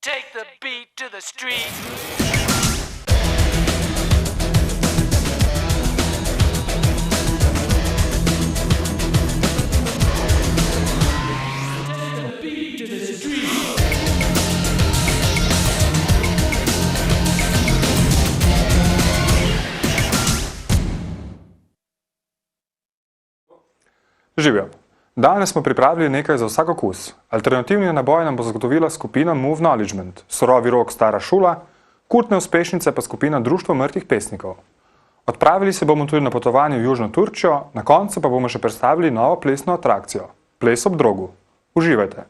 Take the beat to the street. Živijo. Danes smo pripravili nekaj za vsak okus. Alternativni naboj nam bo zagotovila skupina Move Knowledgement, surovi rok Stara šula, kultne uspešnice pa skupina Društvo mrtvih pesnikov. Odpravili se bomo tudi na potovanje v Južno Turčijo, na koncu pa bomo še predstavili novo plesno atrakcijo – Ples ob drogu. Uživajte!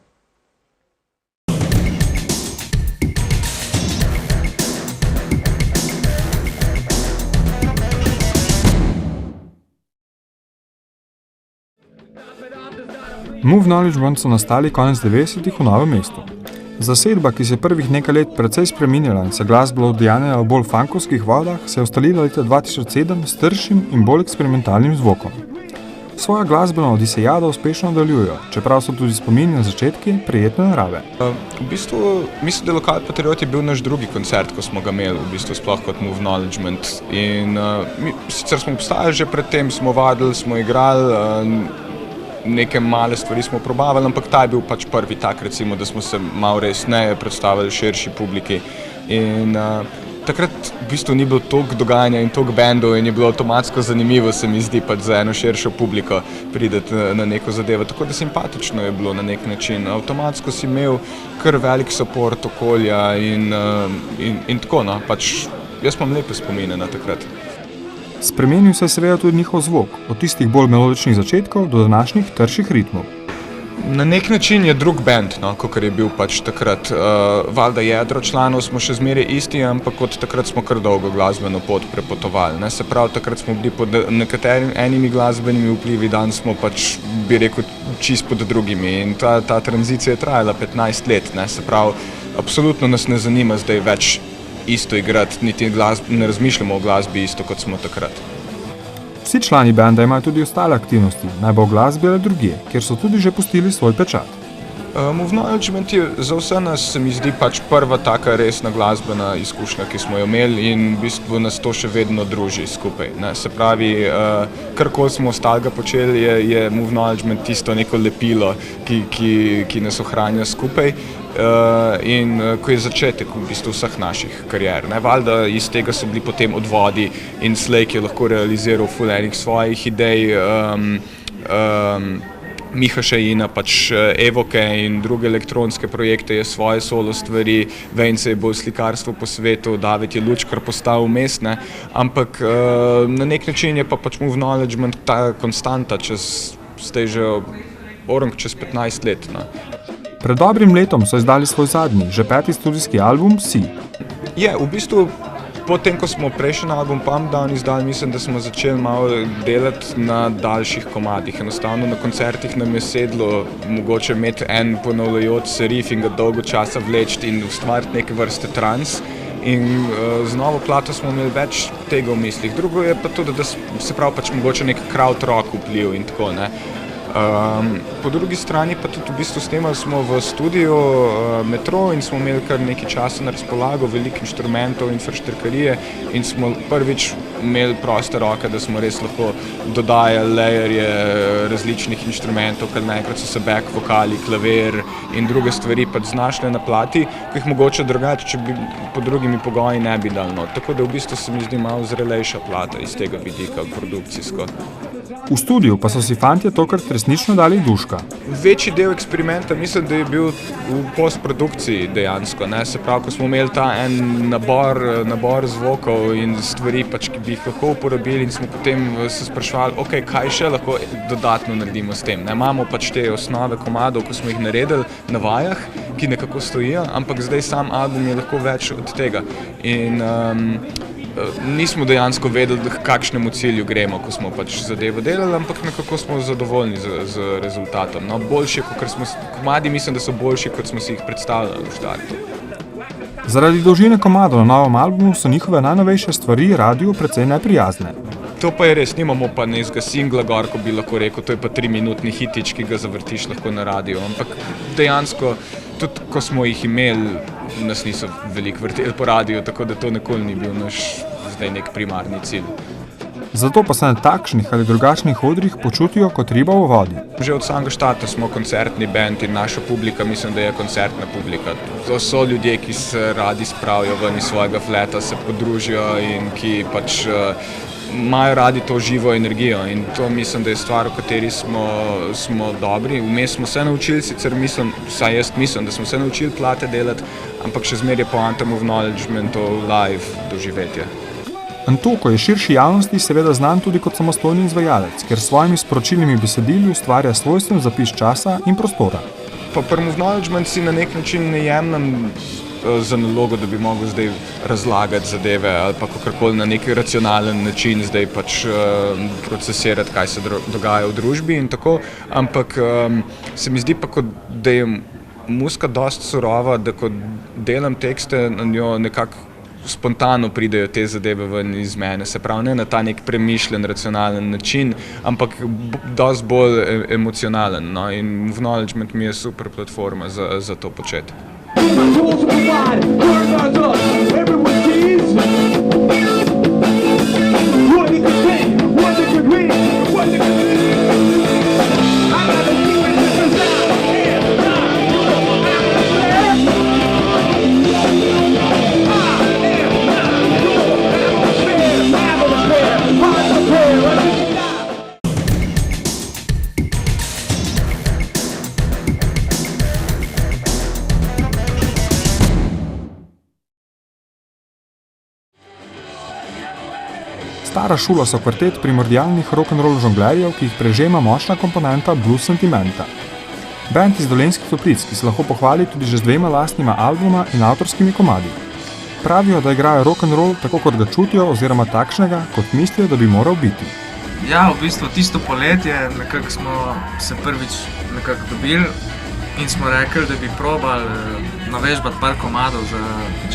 Move Knowledgement so nastali konec 90-ih v Novem mestu. Zasedba, ki se je prvih nekaj let precej spreminjala in se glasba udejanjala v bolj funkovskih vodah, se je ustalila leta 2007 s tršim in bolj eksperimentalnim zvokom. Svojo glasbeno odisejado uspešno nadaljujejo, čeprav so tudi spomini na začetki prijetne narave. V bistvu, mislim, da Lokal Patriot je bil naš drugi koncert, ko smo ga imeli, v bistvu sploh kot Move Knowledgement. In sicer smo obstajali že predtem, smo vadili, smo igrali, neke male stvari smo probavali, ampak ta je bil pač prvi tak, recimo, da smo se malo resneje predstavili širši publiki. In takrat v bistvu ni bilo toliko dogajanja in toliko bendov in je bilo avtomatsko zanimivo, se mi zdi, pač za eno širšo publiko prideti na neko zadevo. Tako da simpatično je bilo na nek način. Avtomatsko si imel kar velik support okolja in tako, no. Pač jaz imam lepe spomine na takrat. Spremenil se je seveda tudi njihov zvok, od tistih bolj melodičnih začetkov do današnjih trših ritmov. Na nek način je drug bend, no, kakor je bil pač takrat. Valjda jedro članov smo še zmeraj isti, ampak od takrat smo kar dolgo glasbeno pot prepotovali. Ne? Se pravi, takrat smo bili pod enimi glasbenimi vplivi, danes smo pač, bi rekel, čist pod drugimi. In ta tranzicija je trajala 15 let. Ne? Se pravi, absolutno nas ne zanima zdaj več isto igrati, niti ne razmišljamo o glasbi isto, kot smo takrat. Vsi člani benda imajo tudi ostale aktivnosti, naj bo v glasbi ali drugje, kjer so tudi že pustili svoj pečat. Move Knowledgement je za vse nas, se mi zdi, pač prva taka resna glasbena izkušnja, ki smo jo imeli in v bistvu nas to še vedno druži skupaj. Ne? Se pravi, karkoli smo ostalega počeli, je Move Knowledgement tisto neko lepilo, ki nas ohranja skupaj. In ko je začetek v bistvu vseh naših karier. Valjda iz tega so bili potem odvodi in Slej, ki je lahko realiziral ful enih svojih idej, Miha Šajina, pač Evoke in druge elektronske projekte je svoje solo stvari, Vejnce je bolj slikarstvo po svetu, David je lučkar postal vmes, ne, ampak na nek način je pa pač Move Knowledgement ta konstanta čez 15 let. Ne. Pred dobrim letom so izdali svoj zadnji, že 5. studijski album Si. Je, v bistvu, potem, ko smo prejšnji album Pump Down izdali, mislim, da smo začeli malo delati na daljših komadih. Enostavno na koncertih nam je sedlo mogoče imeti en ponavljajoč se riff in ga dolgo časa vleči in ustvariti neke vrste trans. In z novo plato smo imeli več tega v mislih. Drugo je pa tudi, da se pravi pač mogoče nek crowd rock vpliv in tako, ne. Po drugi strani pa tudi v bistvu snemali smo v studiu Metro in smo imeli kar nekaj časa na razpolago, veliko inštrumentov, infraštrkarije in smo prvič imeli proste roke, da smo res lahko dodajali layerje različnih inštrumentov, ker naenkrat so se back vokali, klavir in druge stvari pač znašle na plati, ki jih mogoče drugače, če bi pod drugimi pogoji ne bi dali not. Tako da v bistvu se mi zdi malo zrelejša plata iz tega vidika produkcijsko. V studiu pa so si fantje tokrat resnično dali duška. Večji del eksperimenta mislim, da je bil v postprodukciji dejansko. Ne? Se pravi, ko smo imeli ta en nabor zvokov in stvari, pač, ki bi jih lahko uporabili in smo potem se spraševali, ok, kaj še lahko dodatno naredimo s tem. Ne? Imamo pač te osnove komadov, ko smo jih naredili na vajah, ki nekako stojijo, ampak zdaj sam album je lahko več od tega. In nismo dejansko vedeli, kakšnemu cilju gremo, ko smo pač zadevo delali, ampak nekako smo zadovoljni z rezultatom. No, komadi mislim, da so boljši, kot smo si jih predstavljali v štartu. Zaradi dolžine komadov na novem albumu so njihove najnovejše stvari radiju precej neprijazne. To pa je res, nimamo pa nekega singla gor, ko bi lahko rekel, to je pa 3-minutni hitič, ki ga zavrtiš lahko na radiju, ampak dejansko tudi ko smo jih imeli, nas niso veliko vrteli po radiju, tako da to nikoli ni bil naš zdaj nek primarni cilj. Zato pa se na takšnih ali drugačnih odrih počutijo kot riba v vodi. Že od samega štata smo koncertni bend in naša publika, mislim, da je koncertna publika. To so ljudje, ki se radi spravijo ven iz svojega fleta, se podružijo in ki pač imajo radi to živo energijo in to mislim, da je stvar, v kateri smo dobri. Vmes smo se naučili, sicer mislim, vsaj jaz mislim, da smo se naučili plate delati, ampak še zmeraj je poanta v acknowledgementu live doživetje. Antoko je širši javnosti seveda znan tudi kot samostojni izvajalec, ker s svojimi sporočilnimi besedili ustvarja svojstven zapis časa in prostora. Pa pri acknowledgement si na nek način ne jemljem za nalogo, da bi mogel zdaj razlagati zadeve ali pa kakorkoli na nek racionalen način zdaj pač procesirati, kaj se dogaja v družbi in tako, ampak se mi zdi pa, kot da je muzika dosti surova, da ko delam tekste na njo nekako spontano pridejo te zadeve ven iz mene, se pravi ne na ta nek premišljen, racionalen način, ampak dosti bolj emocionalen, no? In acknowledgement mi je super platforma za to početi. Stara šula so kvartet primordialnih rock'n'roll žonglerjev, ki jih prežema močna komponenta blues sentimenta. Band iz Dolenjskih Toplic, ki se lahko pohvali tudi že z 2 lastnima albuma in avtorskimi komadi. Pravijo, da igrajo rock'n'roll tako, kot ga čutijo oziroma takšnega, kot mislijo, da bi moral biti. Ja, v bistvu tisto poletje nekako smo se prvič nekako dobili in smo rekli, da bi probali navežbati par komadov za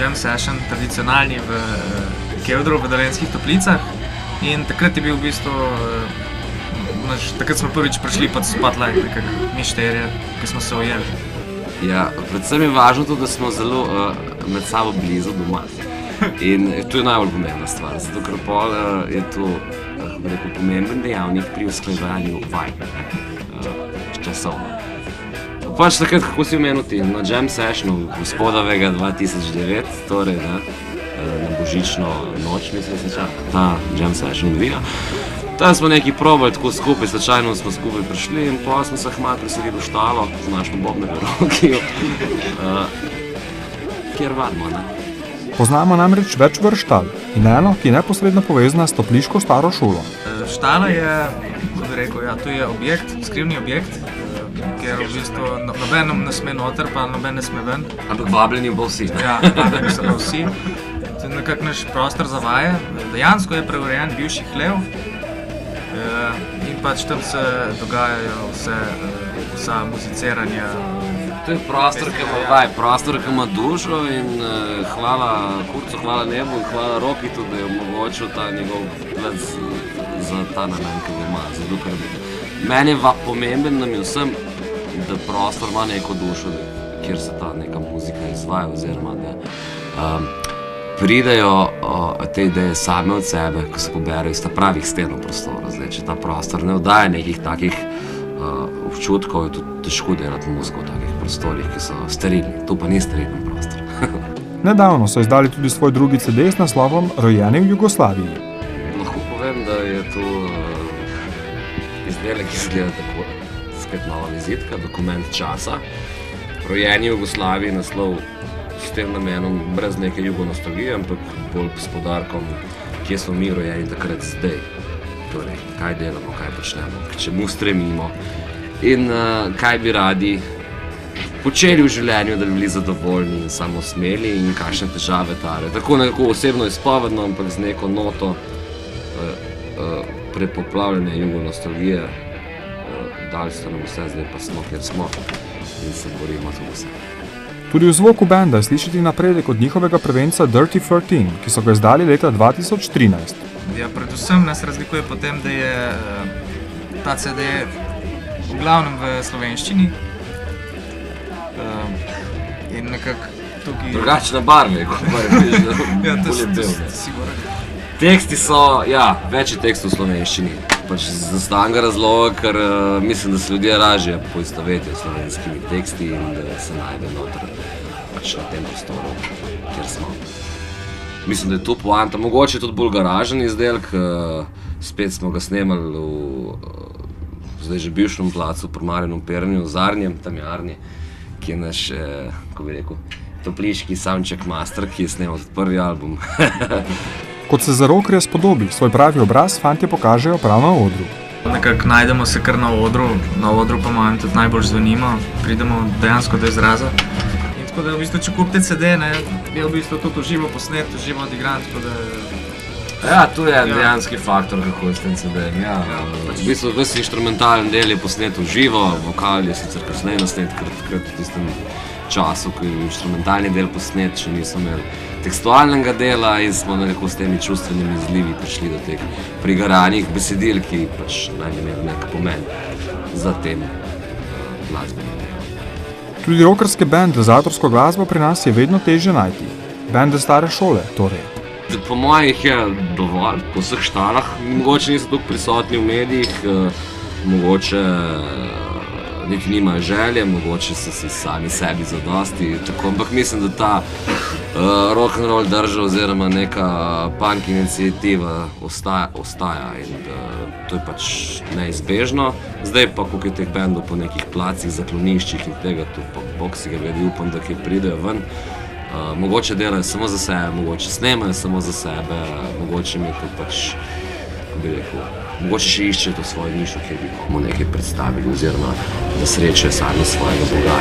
jam session, tradicionalni v Kevdru v Dolenjskih Toplicah. In takrat je bil v bistvu, takrat smo prvič prišli pod spotlight, nekako mi štirje, ki smo se ujeli. Ja, predvsem je važno to, da smo zelo med sabo blizu doma. In to je najbolj pomembna stvar, zato ker pol je to pomemben dejavnik pri usklajevanju vaj, časovno. Pač takrat, kako si omenil ti, na jam sessionu gospodovega 2009, torej na božično noč, mislim, se ta jam session odvija. Tam smo nekaj probali tako skupaj, slučajno smo skupaj prišli in pa smo se hmalo preselili v štalo z našim bobnega rokijo, kjer vadimo, ne. Poznamo namreč več vrst štal in eno, ki je neposredno povezana s topliško staro šolo. Štala je, kot bi rekel, ja, to je objekt, skrivni objekt, ker v bistvu noben ne sme noter, pa noben ne sme ven. Ampak vabljeni bo vsi. Ja, vabljeni so pa vsi. To je nekako naš prostor za vaje. Dejansko je preurejen bivši hlev in pač tam se dogajajo vsa muziciranja. To je prostor, ki ima vaj, prostor, ki ima dušo in hvala Kurcu, hvala nebu in hvala Roki tudi, da je omogočil ta njegov let za ta namen, ki ga ima. Zato, ker meni je pomemben nam je vsem, da prostor ima neko dušo, kjer se ta neka muzika izvaja oziroma da pridejo te ideje same od sebe, ko se poberajo iz ta pravih sten v prostoru. Zdaj, če ta prostor ne oddaja nekih takih občutkov, je tudi težko delati muziko v takih prostorih, ki so sterilni. To pa ni sterilen prostor. Nedavno so izdali tudi svoj drugi CD s naslovom Rojeni v Jugoslaviji. Lahko povem, da je to izdelek, ki izgleda tako, spet nova vizitka, dokument časa. Rojeni v Jugoslaviji, naslov s tem namenom brez neke jugonostalgije, ampak bolj s poudarkom, kje smo mi rojeni takrat zdaj. Torej, kaj delamo, kaj počnemo, k čemu stremimo in kaj bi radi počeli v življenju, da bi bili zadovoljni in samosmeli in kakšne težave tare. Tako nekako osebno izpovedno, ampak z neko noto prepoplavljene jugonostalgije. Dali ste nam vse, zdaj pa smo, kjer smo in se borimo tudi vse. Tudi v zvoku benda je slišati napredek od njihovega prvenca Dirty 13, ki so ga izdali leta 2013. Ja, predvsem nas razlikuje po tem, da je ta CD v glavnem v slovenščini. In nekako tukaj... Drugačne barve, kot barve, Ja, to bolj je bel. sigurno. Teksti so, ja, več je tekstov v slovenščini. Pač z nastanega razloga, ker mislim, da se ljudje lažje poistovetijo s slovenskimi teksti in da se najde noter pač na tem prostoru, kjer smo. Mislim, da je to poanta. Mogoče je tudi bolj garažen izdelek. Spet smo ga snemali v zdaj že bivšem placu pri Marjanu Perniju, Zarnjem, tam je Arni, ki je naš, kako bi rekel, topliški soundcheck master, ki je snemal prvi album. Kot se za rockerja spodobi, svoj pravi obraz fantje pokažejo prav na odru. Nekako najdemo se kar na odru pa manj tudi najbolj zvonimo, pridemo dejansko do izraza. In tako da v bistvu, če kupite CD, ne, je v bistvu tudi živo posnet, živo odigran, tako da... Ja, tu je dejanski faktor, kako je s tem CD-jem. Ja, v bistvu ves inštrumentalen del je posnet v živo, vokal je sicer kasneje nasnet, takrat v tistem času, ko je inštrumentalni del posnet, še nismo imeli tekstualnega dela in smo nekako s temi čustvenimi izlivi prišli do teh prigaranih besedil, ki pač naj bi imeli nek pomen za tem glasbenim delom. Tudi rockerske bende z avtorsko glasbo pri nas je vedno težje najti. Bende stare šole, torej. Po mojih je dovolj, po vseh štalah, mogoče niso tako prisotni v medijih, mogoče niti nimajo želje, mogoče so si sami sebi zadosti, tako, ampak mislim, da ta rock'n'roll drža oziroma neka punk iniciativa ostaja in to je pač neizbežno. Zdaj pa, koliko je teh bendov po nekih placih, zakloniščih in tega, tu pa boksi ga vedi, upam, da kaj pridejo ven. Mogoče delajo samo za sebe, mogoče snemajo samo za sebe, mogoče mi to pač, kako bi rekel, mogoče še iščejo to svojo nišo, kjer bi komu nekaj predstavili oziroma da srečajo sami svojega boga.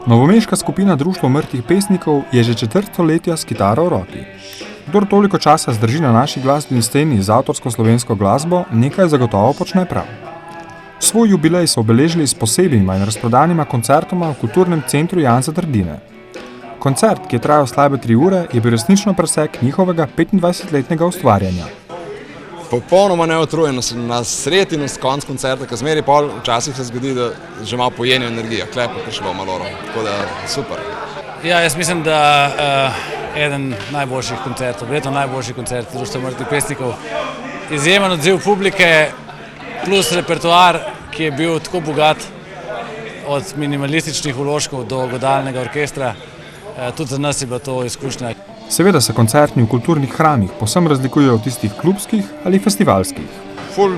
Novomeška skupina Društvo mrtvih pesnikov je že četrt stoletja s kitaro v roki. Kdor toliko časa zdrži na naši glasbeni sceni z avtorsko slovensko glasbo, nekaj zagotovo počne prav. Svoj jubilej so obeležili s posebnima in razprodanima koncertoma v kulturnem centru Janeza Trdine. Koncert, ki je trajal slabe 3 ure, je bil resnično presek njihovega 25-letnega ustvarjanja. Popolnoma neutrujen na sredini konc koncerta, ker zmeri pol včasih se zgodi, da že malo pojenijo energijo, klep je prišlo malo, tako da super. Ja, jaz mislim, da eden najboljših koncertov, verjetno najboljši koncert Društva mrtvih pesnikov. Izjemen odziv publike plus repertoar, ki je bil tako bogat od minimalističnih vložkov do godalnega orkestra. Tudi za nas je bila to izkušnja. Seveda se koncertni v kulturnih hramih povsem razlikujejo od tistih klubskih ali festivalskih. Ful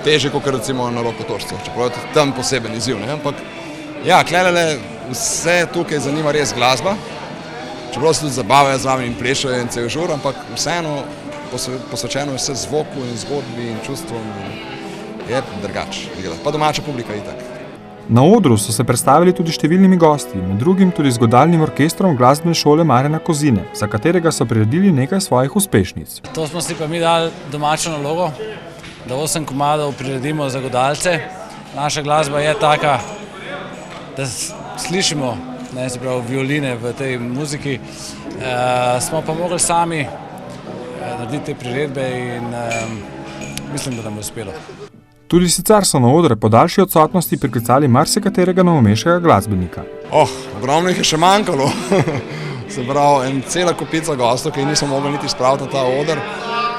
težje kot recimo na Rokotožcu, čeprav je tam poseben izziv, ne? Ampak ja, klelele vse tukaj zanima res glasba, čeprav se tudi zabavajo z vami in plešajo in cel žur, ampak vseeno posvečeno je vse zvoku in zgodbi in čustvom in je drugač, pa domača publika itak. Na odru so se predstavili tudi številnimi gosti, med drugim tudi z godalnim orkestrom glasbene šole Marjana Kozine, za katerega so priredili nekaj svojih uspešnic. To smo si pa mi dali domačo nalogo, da 8 komadov priredimo za godalce. Naša glasba je taka, da slišimo, se pravi, violine v tej muziki. Smo pa mogli sami narediti te priredbe in mislim, da nam je uspelo. Tudi sicer so na odre po daljši odsotnosti priklicali marsikaterega novomeškega glasbenika. Ogromno jih je še manjkalo. Se pravi, en cela kupica gostov, ki nismo mogli niti spraviti na ta oder,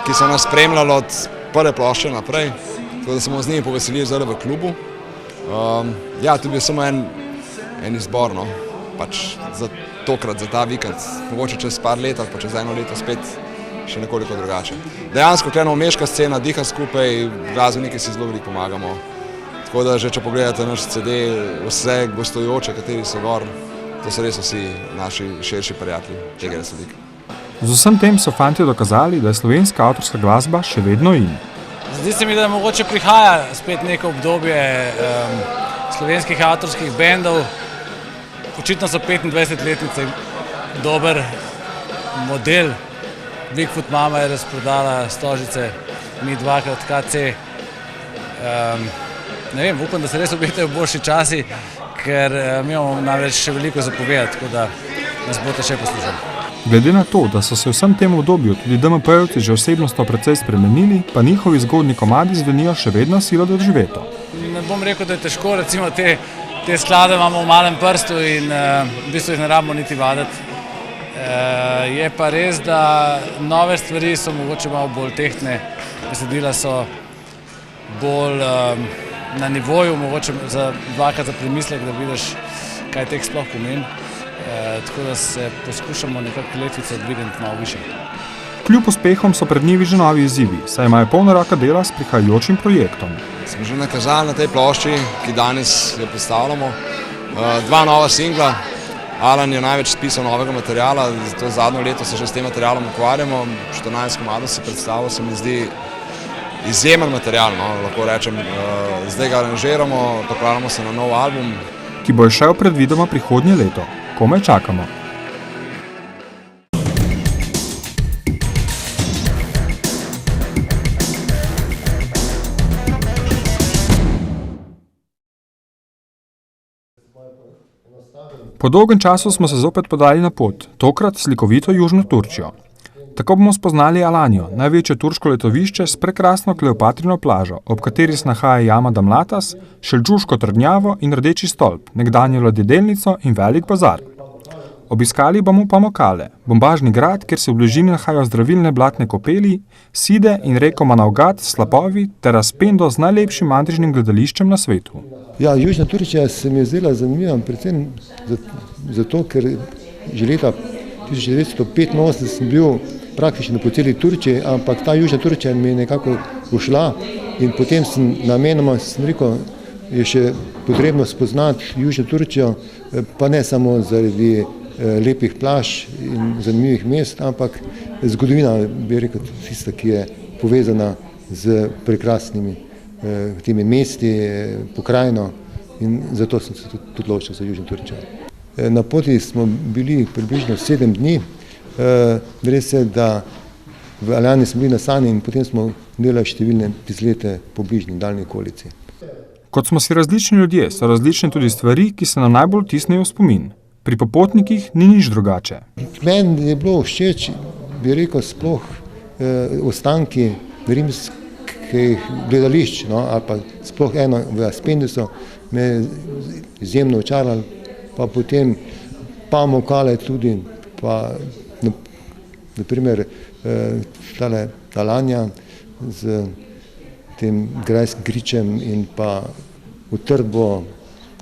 ki so nas spremljali od prve plošče naprej, tako da smo z njimi poveselili zdaj v klubu. Ja, to je bil samo en izbor, no, pač za tokrat, za ta vikend, mogoče čez par let ali pa čez 1 leto spet še nekoliko drugače. Dejansko tukaj novomeška scena diha skupaj, glasbeniki si zelo veliko pomagamo. Tako da že če pogledate naš CD, vse gostujoče, kateri so gor, to so res vsi naši širši prijatelji tega resodika. Z vsem tem so fantje dokazali, da je slovenska avtorska glasba še vedno in. Zdi se mi, da mogoče prihaja spet neko obdobje slovenskih avtorskih bendov. Očitno so 25-letnice dober model. Bigfoot Mama je razprodala Stožice, mi dvakrat KC. Ne vem, upam, da se res obetajo boljši časi, ker mi imamo namreč še veliko zapovedati, tako da nas boste še poslušali. Glede na to, da so se v vsem tem obdobju tudi DMP-jevci že osebnostno precej spremenili, pa njihovi zgodni komadi zvenijo še vedno silo doživeto. Ne bom rekel, da je težko, recimo te sklade imamo v malem prstu in v bistvu jih ne rabimo niti vaditi. Je pa res, da nove stvari so mogoče malo bolj tehtne, besedila so bolj na nivoju, mogoče za dvakrat za premislek, da vidiš, kaj tek sploh pomeni. Tako da se poskušamo nekako letvico dvigniti malo više. Kljub uspehom so pred njimi že novi izzivi, saj imajo polno roka dela s prihajajočim projektom. Smo že nakazali na tej plošči, ki danes jo predstavljamo, 2 nova singla. Alan je največ spisal novega materijala, zato zadnjo leto se že s tem materialom ukvarjamo. 14 komadov si predstavil, se mi zdi izjemen material, no, lahko rečem. Zdaj ga aranžiramo, pripravljamo se na nov album. Ki bo šel predvidoma prihodnje leto. Komaj čakamo. Po dolgem času smo se zopet podali na pot, tokrat slikovito južno Turčijo. Tako bomo spoznali Alanjo, največje turško letovišče s prekrasno Kleopatrino plažo, ob kateri se nahaja jama Damlatas, Šeldžuško trdnjavo in Rdeči stolp, nekdanjo ladjedelnico in velik bazar. Obiskali bomo Pamukkale, bombažni grad, kjer se v bližini nahajajo zdravilne blatne kopeli, Side in reko Manavgat s slapovi ter Aspendo z najlepšim mantričnim gledališčem na svetu. Ja, južna Turčija se mi je zdela zanimiva, predvsem zato, ker že leta 1985 sem bil praktično po celi Turčiji, ampak ta južna Turčija mi je nekako ušla in potem sem namenoma rekel, je še potrebno spoznati južno Turčijo, pa ne samo zaradi lepih plaž in zanimivih mest, ampak zgodovina, bi rekel, tista, ki je povezana z prekrasnimi temi mesti, pokrajino in zato sem se tudi odločil za južno Turčijo. Na poti smo bili približno 7 dni, res je, da v Aljani smo bili nasani in potem smo delali številne izlete po bližnji daljni okolici. Kot smo si različni ljudje, so različne tudi stvari, ki se nam najbolj vtisnejo v spomin. Pri popotnikih ni nič drugače. Meni je bilo všeč, bi rekel, sploh ostanki rimskih gledališč, no, ali pa sploh eno v Aspendusu me je izjemno očaralo, pa potem Pamukkale tudi, pa naprimer tale Alanja z tem grajskim gričem in pa utrdbo,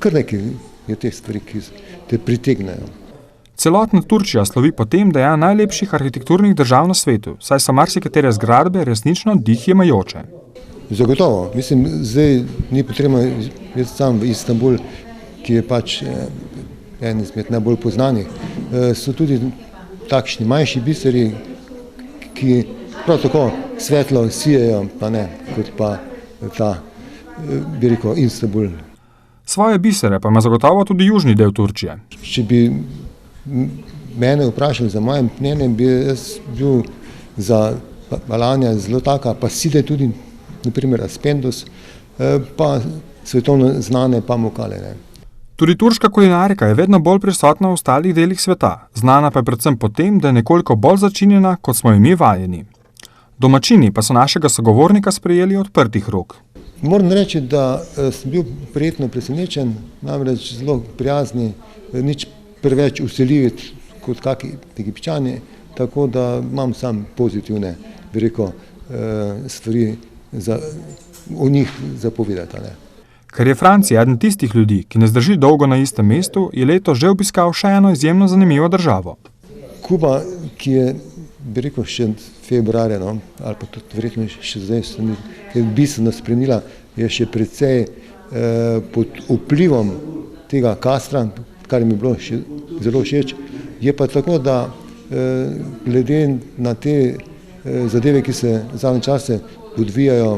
kar nekaj je teh stvari, ki te pritegnejo. Celotna Turčija slovi po tem, da je ena najlepših arhitekturnih držav na svetu, saj so marsikatere zgradbe resnično dih jemajoče. Zagotovo. Mislim, zdaj ni potrebno jaz sam v Istanbul, ki je pač en izmed najbolj poznanih. So tudi takšni manjši biseri, ki prav tako svetlo sijejo, pa ne, kot pa ta, bi rekel, Istanbul. Svoje bisere pa ima zagotovo tudi južni del Turčije. Če bi mene vprašali za moje mnenje, bi jaz bil za Alanja zelo taka, pa Side tudi, naprimer Aspendus, pa svetovno znane Pamukkale. Tudi turška kulinarika je vedno bolj prisotna v ostalih delih sveta, znana pa je predvsem po tem, da je nekoliko bolj začinjena, kot smo mi vajeni. Domačini pa so našega sogovornika sprejeli odprtih rok. Moram reči, da sem bil prijetno presenečen, namreč zelo prijazni, nič preveč vseljivi kot kakšni Egipčani, tako da imam sam pozitivne, bi rekel, stvari o njih zapovedati. Ker je Francija eden tistih ljudi, ki ne zdrži dolgo na istem mestu, je leto že obiskal še eno izjemno zanimivo državo. Kuba, ki je, bi rekel, še februarja, no, ali pa tudi verjetno še zdaj, ki je bistveno spremenila, je še precej pod vplivom tega Castra, kar mi je bilo še zelo všeč. Je pa tako, da glede na te zadeve, ki se zadnje čase odvijajo,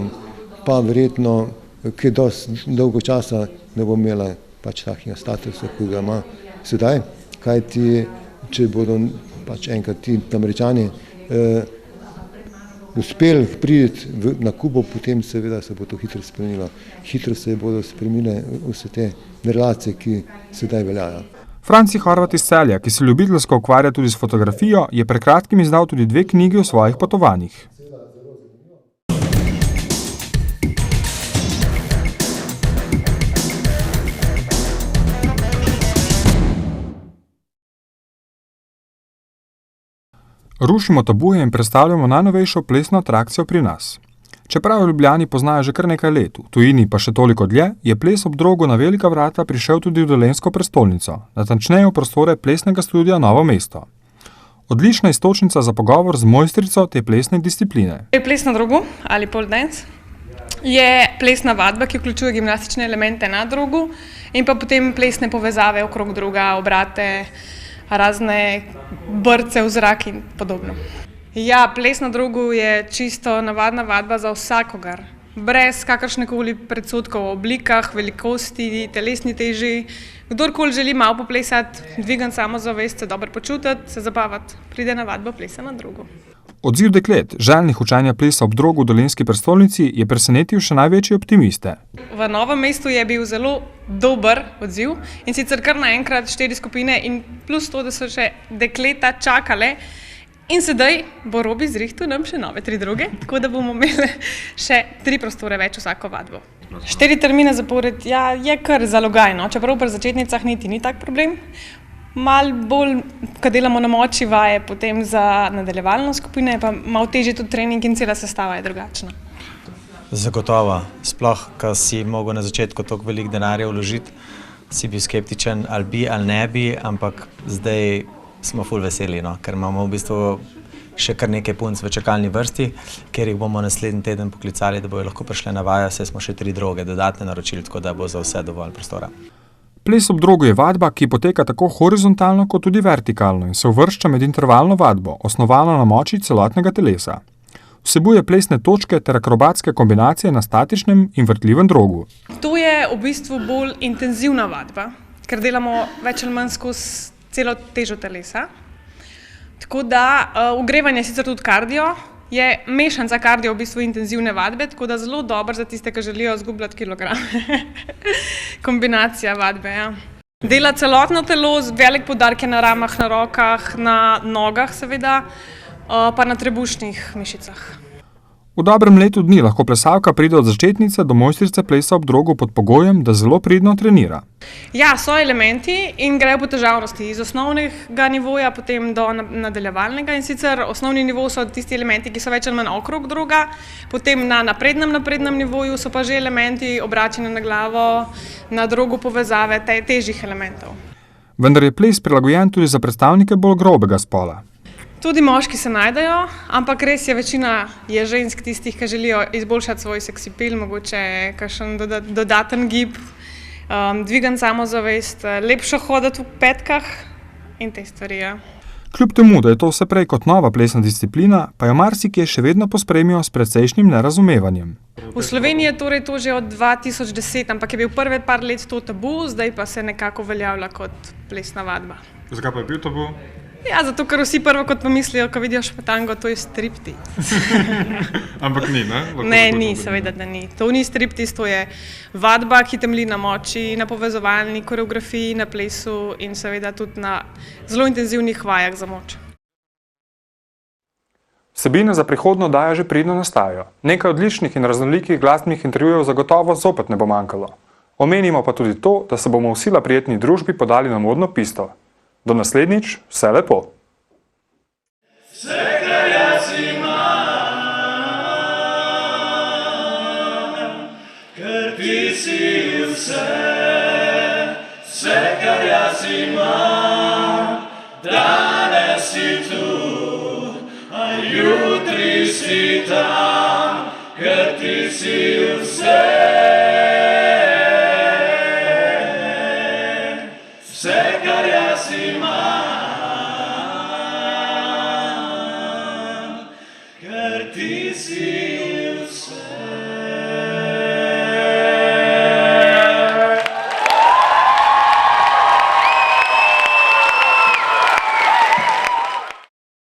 pa verjetno kaj dosti dolgo časa ne bo imela pač takega statusa, ki ga ima sedaj, kajti če bodo pač enkrat ti Američani uspeli priti na Kubo, potem seveda se bo to hitro spremenilo. Hitro se bodo spremenile vse te relacije, ki sedaj veljajo. Franci Horvat iz Celja, ki se ljubiteljsko ukvarja tudi s fotografijo, je pred kratkim izdal tudi 2 knjigi o svojih potovanjih. Rušimo tabuje in predstavljamo najnovejšo plesno atrakcijo pri nas. Čeprav v Ljubljani poznajo že kar nekaj let, v tujini pa še toliko dlje, je ples ob Drogu na velika vrata prišel tudi v dolenjsko prestolnico, natančneje v prostore plesnega studia Novo mesto. Odlična iztočnica za pogovor z mojstrico te plesne discipline. Ples na drogu ali pole dance je plesna vadba, ki vključuje gimnastične elemente na drogu in pa potem plesne povezave okrog droga, obrate, razne brce v zrak in podobno. Ja, ples na drogu je čisto navadna vadba za vsakogar. Brez kakršnekoli predsodkov o oblikah, velikosti, telesni teži. Kdorkoli želi malo poplesati, dvigati samozavest, se dobro počutiti, se zabavati, pride na vadbo plesa na drogu. Odziv deklet, željnih učenja plesa ob Drogu v dolenjski prestolnici, je presenetil še največje optimiste. V Novem mestu je bil zelo dober odziv in sicer kar naenkrat 4 skupine in plus to, da so še dekleta čakale. In sedaj bo Robi zrihtal nam še nove 3 droge, tako da bomo imeli še 3 prostore več vsako vadbo. 4 termine zapored, ja, je kar zalogajno, čeprav pri začetnicah niti ni tak problem. Mal bolj, ko delamo na moči vaje, potem za nadaljevalno skupine, pa malo težje tudi trening in cela sestava je drugačna. Zagotovo, sploh, ko si mogel na začetku toliko veliko denarja vložiti, si bil skeptičen ali bi ali ne bi, ampak zdaj smo ful veseli, no, ker imamo v bistvu še kar nekaj punc v čakalni vrsti, ker jih bomo naslednji teden poklicali, da bojo lahko prišle na vajo, saj smo še 3 droge dodatne naročili, tako da bo za vse dovolj prostora. Ples ob Drogu je vadba, ki poteka tako horizontalno kot tudi vertikalno in se uvršča med intervalno vadbo, osnovano na moči celotnega telesa. Vsebuje plesne točke ter akrobatske kombinacije na statičnem in vrtljivem drogu. To je v bistvu bolj intenzivna vadba, ker delamo več ali manj skozi celo težo telesa. Tako da ogrevanje sicer tudi kardio, je mešanca kardio v bistvu intenzivne vadbe, tako da zelo dobro za tiste, ki želijo zgubljati kilograme. Kombinacija vadbe, ja. Dela celotno telo, velik poudarek je na ramah, na rokah, na nogah seveda, pa na trebušnih mišicah. V dobrem letu dni lahko plesalka pride od začetnice do mojstrice plesa ob Drogu pod pogojem, da zelo pridno trenira. Ja, so elementi in grejo po težavnosti iz osnovnega nivoja potem do nadaljevalnega in sicer osnovni nivo so tisti elementi, ki so več ali manj okrog droga, potem na naprednem nivoju so pa že elementi obračanja na glavo, na drogu povezave težjih elementov. Vendar je ples prilagojen tudi za predstavnike bolj grobega spola. Tudi moški se najdejo, ampak res je večina je žensk tistih, ki želijo izboljšati svoj seksi pil, mogoče kakšen dodaten gib, dvigan samozavest, lepšo hoditi v petkah in te stvari. Ja. Kljub temu, da je to vse prej kot nova plesna disciplina, pa jo marsikje še vedno pospremijo s precejšnjim nerazumevanjem. V Sloveniji je torej to že od 2010, ampak je bil prve par let to tabu, zdaj pa se nekako uveljavlja kot plesna vadba. Zakaj pa je bil tabu? Ja, zato ker vsi prvo kot pomislijo, ko vidijo špatango, to je striptiz. Ampak ni, ne? Ne, ni, seveda, da ni. To ni striptiz, to je vadba, ki temelji na moči, na povezovalni koreografiji, na plesu in seveda tudi na zelo intenzivnih vajah za moč. Vsebine za prihodnjo oddajo že pridno nastajajo. Nekaj odličnih in raznolikih glasbenih intervjujev zagotovo zopet ne bo manjkalo. Omenimo pa tudi to, da se bomo v sila prijetni družbi podali na modno pisto. Do naslednjič, vse lepo! Vse, kar jaz imam, ker ti si vse, vse, kar jaz imam, danes si tu, a jutri si tam, ker ti si vse. Vse, kar jaz imam. Dio